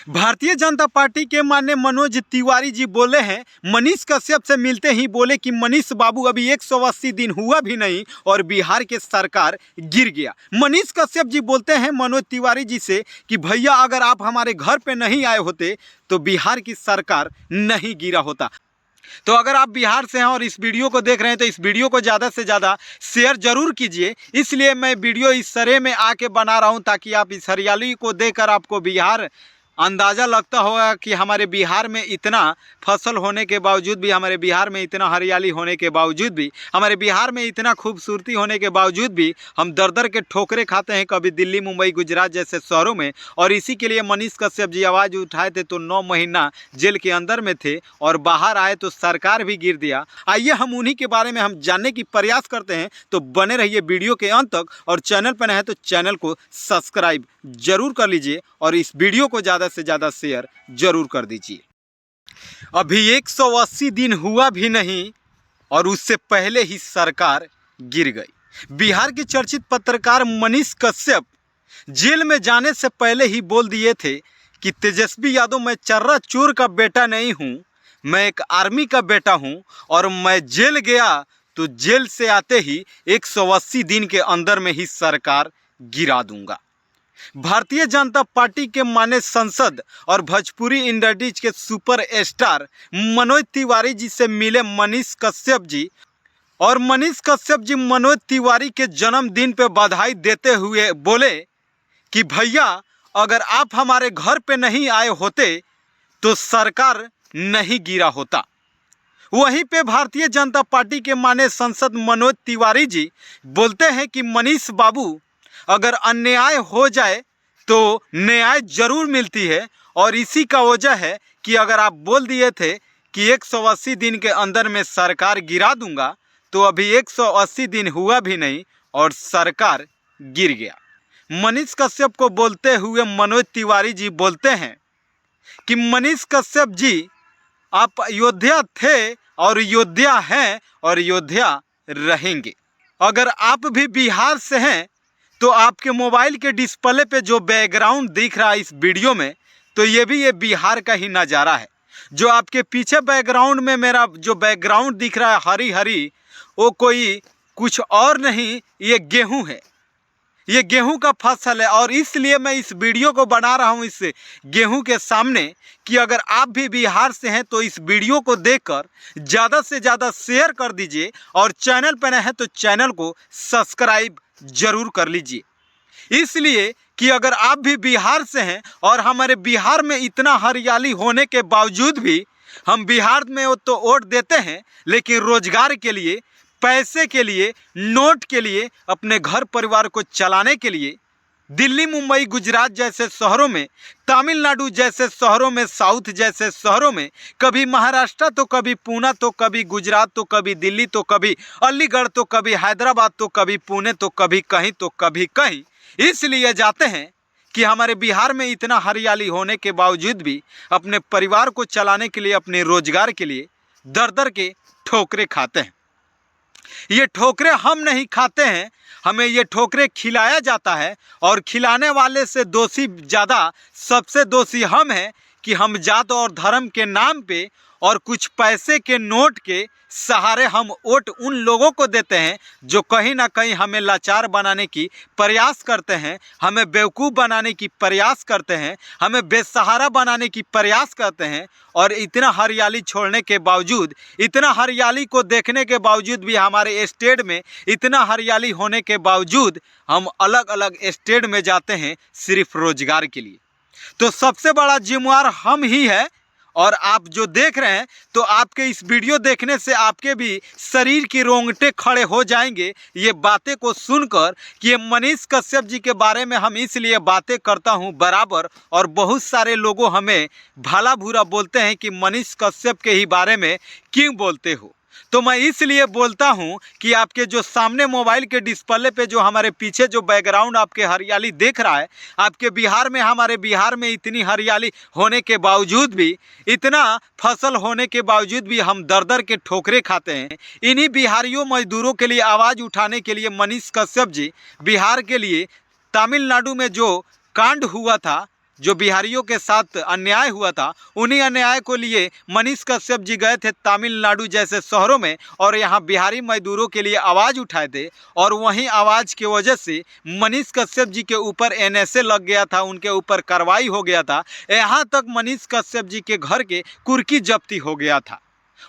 Bharatiya Janata party के माननीय मनोज तिवारी जी बोले हैं, मनीष कश्यप से मिलते ही बोले कि मनीष बाबू अभी 180 दिन हुआ भी नहीं और बिहार की सरकार गिर गया। मनीष कश्यप जी बोलते हैं मनोज तिवारी जी से कि भैया अगर आप हमारे घर पे नहीं आए होते तो बिहार की सरकार नहीं गिरा होता। तो अगर आप बिहार से हैं और इस वीडियो को देख रहे हैं तो इस वीडियो को ज़्यादा से ज़्यादा शेयर जरूर कीजिए। इसलिए मैं वीडियो इस तरह में आके बना रहा हूं ताकि आप इस हरियाली को देखकर आपको बिहार अंदाज़ा लगता होगा कि हमारे बिहार में इतना फसल होने के बावजूद भी, हमारे बिहार में इतना हरियाली होने के बावजूद भी, हमारे बिहार में इतना खूबसूरती होने के बावजूद भी हम दर दर के ठोकरे खाते हैं कभी दिल्ली, मुंबई, गुजरात जैसे शहरों में। और इसी के लिए मनीष कश्यप जी आवाज़ उठाए थे तो 9 महीना जेल के अंदर में थे और बाहर आए तो सरकार भी गिर दिया। आइए हम उन्हीं के बारे में हम जानने की प्रयास करते हैं, तो बने रहिए वीडियो के अंत तक। और चैनल पर नए हैं तो चैनल को सब्सक्राइब जरूर कर लीजिए और इस वीडियो को ज़्यादा से ज़्यादा शेयर जरूर कर दीजिए। अभी 180 दिन हुआ भी नहीं और उससे पहले ही सरकार गिर गई। बिहार के चर्चित पत्रकार मनीष कश्यप जेल में जाने से पहले ही बोल दिए थे कि तेजस्वी यादव, मैं चर्रा चोर का बेटा नहीं हूँ, मैं एक आर्मी का बेटा हूँ और मैं जेल गया तो जेल से आते ही 180 दिन के अंदर में ही सरकार गिरा दूंगा। भारतीय जनता पार्टी के माने सांसद और भोजपुरी इंडस्ट्रीज के सुपर स्टार मनोज तिवारी जी से मिले मनीष कश्यप जी, और मनीष कश्यप जी मनोज तिवारी के जन्मदिन पे बधाई देते हुए बोले कि भैया अगर आप हमारे घर पे नहीं आए होते तो सरकार नहीं गिरा होता। वहीं पे भारतीय जनता पार्टी के माने सांसद मनोज तिवारी जी बोलते हैं कि मनीष बाबू, अगर अन्याय हो जाए तो न्याय जरूर मिलती है और इसी का वजह है कि अगर आप बोल दिए थे कि 180 दिन के अंदर में सरकार गिरा दूंगा तो अभी 180 दिन हुआ भी नहीं और सरकार गिर गया। मनीष कश्यप को बोलते हुए मनोज तिवारी जी बोलते हैं कि मनीष कश्यप जी, आप योद्धा थे और योद्धा हैं और योद्धा रहेंगे। अगर आप भी बिहार से हैं तो आपके मोबाइल के डिस्प्ले पे जो बैकग्राउंड दिख रहा है इस वीडियो में, तो ये बिहार का ही नज़ारा है। जो आपके पीछे बैकग्राउंड में मेरा जो बैकग्राउंड दिख रहा है हरी हरी, वो कोई कुछ और नहीं, ये गेहूं है। ये गेहूं का फसल है और इसलिए मैं इस वीडियो को बना रहा हूं इस गेहूं के सामने कि अगर आप भी बिहार से हैं तो इस वीडियो को देखकर ज़्यादा से ज़्यादा शेयर कर दीजिए और चैनल पर नए हैं तो चैनल को सब्सक्राइब जरूर कर लीजिए। इसलिए कि अगर आप भी बिहार से हैं और हमारे बिहार में इतना हरियाली होने के बावजूद भी हम बिहार में तो वोट देते हैं, लेकिन रोजगार के लिए, पैसे के लिए, नोट के लिए, अपने घर परिवार को चलाने के लिए दिल्ली, मुंबई, गुजरात जैसे शहरों में, तमिलनाडु जैसे शहरों में, साउथ जैसे शहरों में, कभी महाराष्ट्र तो कभी पूना तो कभी गुजरात तो कभी दिल्ली तो कभी अलीगढ़ तो कभी हैदराबाद तो कभी पुणे तो कभी कहीं तो कभी कहीं, इसलिए जाते हैं कि हमारे बिहार में इतना हरियाली होने के बावजूद भी अपने परिवार को चलाने के लिए, अपने रोजगार के लिए दर दर के ठोकरे खाते हैं। ये ठोकरे हम नहीं खाते हैं, हमें ये ठोकरे खिलाया जाता है और खिलाने वाले से दोषी ज़्यादा सबसे दोषी हम हैं कि हम जात और धर्म के नाम पे और कुछ पैसे के नोट के सहारे हम वोट उन लोगों को देते हैं जो कहीं ना कहीं हमें लाचार बनाने की प्रयास करते हैं, हमें बेवकूफ़ बनाने की प्रयास करते हैं, हमें बेसहारा बनाने की प्रयास करते हैं। और इतना हरियाली छोड़ने के बावजूद, इतना हरियाली को देखने के बावजूद भी, हमारे स्टेट में इतना हरियाली होने के बावजूद हम अलग अलग स्टेट में जाते हैं सिर्फ रोजगार के लिए। तो सबसे बड़ा जिम्मेवार हम ही है। और आप जो देख रहे हैं तो आपके इस वीडियो देखने से आपके भी शरीर की रोंगटे खड़े हो जाएंगे ये बातें को सुनकर कि ये मनीष कश्यप जी के बारे में हम इसलिए बातें करता हूं बराबर, और बहुत सारे लोगों हमें भला बुरा बोलते हैं कि मनीष कश्यप के ही बारे में क्यों बोलते हो। तो मैं इसलिए बोलता हूं कि आपके जो सामने मोबाइल के डिस्प्ले पे जो हमारे पीछे जो बैकग्राउंड आपके हरियाली देख रहा है, आपके बिहार में, हमारे बिहार में इतनी हरियाली होने के बावजूद भी, इतना फसल होने के बावजूद भी हम दर दर के ठोकरे खाते हैं। इन्हीं बिहारियों मजदूरों के लिए आवाज़ उठाने के लिए मनीष कश्यप जी बिहार के लिए तमिलनाडु में जो कांड हुआ था जो बिहारियों के साथ अन्याय हुआ था, उन्हीं अन्याय को लिए मनीष कश्यप जी गए थे तमिलनाडु जैसे शहरों में और यहाँ बिहारी मजदूरों के लिए आवाज़ उठाए थे। और वहीं आवाज़ की वजह से मनीष कश्यप जी के ऊपर एनएसए लग गया था, उनके ऊपर कार्रवाई हो गया था। यहाँ तक मनीष कश्यप जी के घर के कुर्की जब्ती हो गया था।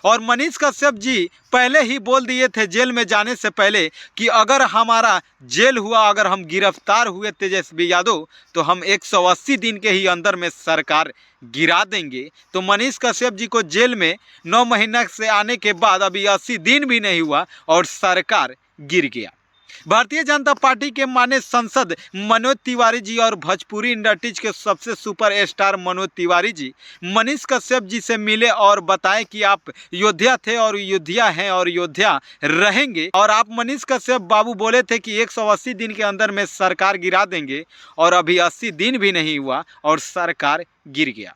और मनीष कश्यप जी पहले ही बोल दिए थे जेल में जाने से पहले कि अगर हमारा जेल हुआ, अगर हम गिरफ्तार हुए तेजस्वी यादव, तो हम 180 दिन के ही अंदर में सरकार गिरा देंगे। तो मनीष कश्यप जी को जेल में 9 महीना से आने के बाद अभी 80 दिन भी नहीं हुआ और सरकार गिर गया। भारतीय जनता पार्टी के माने सांसद मनोज तिवारी जी और भोजपुरी इंडस्ट्रीज के सबसे सुपर स्टार मनोज तिवारी जी मनीष कश्यप जी से मिले और बताए कि आप योद्धा थे और योद्धा हैं और योद्धा रहेंगे। और आप मनीष कश्यप बाबू बोले थे कि 180 दिन के अंदर में सरकार गिरा देंगे और अभी 80 दिन भी नहीं हुआ और सरकार गिर गया।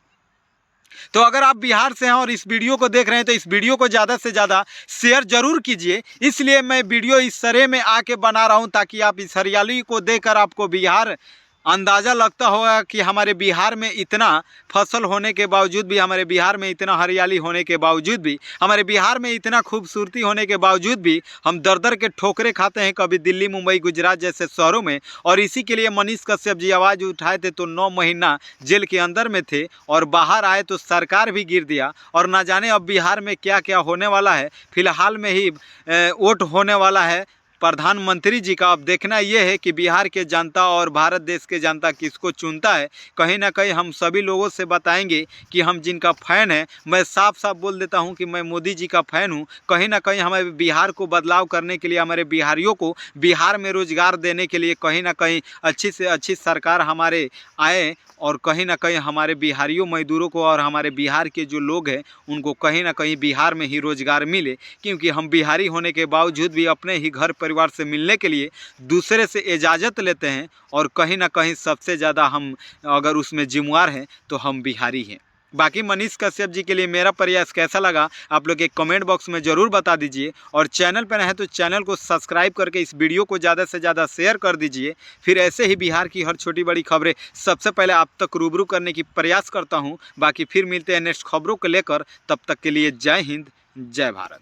तो अगर आप बिहार से हैं और इस वीडियो को देख रहे हैं तो इस वीडियो को ज़्यादा से ज़्यादा शेयर जरूर कीजिए। इसलिए मैं वीडियो इस तरह में आके बना रहा हूं ताकि आप इस हरियाली को देखकर आपको बिहार अंदाज़ा लगता होगा कि हमारे बिहार में इतना फसल होने के बावजूद भी, हमारे बिहार में इतना हरियाली होने के बावजूद भी, हमारे बिहार में इतना खूबसूरती होने के बावजूद भी हम दर दर के ठोकरे खाते हैं कभी दिल्ली, मुंबई, गुजरात जैसे शहरों में। और इसी के लिए मनीष कश्यप जी आवाज़ उठाए थे तो 9 महीना जेल के अंदर में थे और बाहर आए तो सरकार भी गिर दिया। और ना जाने अब बिहार में क्या क्या होने वाला है। फिलहाल में ही वोट होने वाला है प्रधानमंत्री जी का। अब देखना यह है कि बिहार के जनता और भारत देश के जनता किसको चुनता है। कहीं ना कहीं हम सभी लोगों से बताएंगे कि हम जिनका फ़ैन है, मैं साफ साफ बोल देता हूं कि मैं मोदी जी का फ़ैन हूं। कहीं ना कहीं हमें बिहार को बदलाव करने के लिए, हमारे बिहारियों को बिहार में रोजगार देने के लिए कहीं ना कहीं अच्छी से अच्छी सरकार हमारे आए और कहीं ना कहीं हमारे बिहारियों मजदूरों को और हमारे बिहार के जो लोग हैं उनको कहीं ना कहीं बिहार में ही रोज़गार मिले। क्योंकि हम बिहारी होने के बावजूद भी अपने ही घर परिवार से मिलने के लिए दूसरे से इजाज़त लेते हैं और कहीं ना कहीं सबसे ज़्यादा हम अगर उसमें जिम्मेवार हैं तो हम बिहारी हैं। बाकी मनीष कश्यप जी के लिए मेरा प्रयास कैसा लगा आप लोग एक कमेंट बॉक्स में ज़रूर बता दीजिए। और चैनल पर है तो चैनल को सब्सक्राइब करके इस वीडियो को ज़्यादा से ज़्यादा शेयर कर दीजिए। फिर ऐसे ही बिहार की हर छोटी बड़ी खबरें सबसे पहले आप तक रूबरू करने की प्रयास करता हूं। बाकी फिर मिलते हैं नेक्स्ट खबरों को लेकर, तब तक के लिए जय हिंद, जय भारत।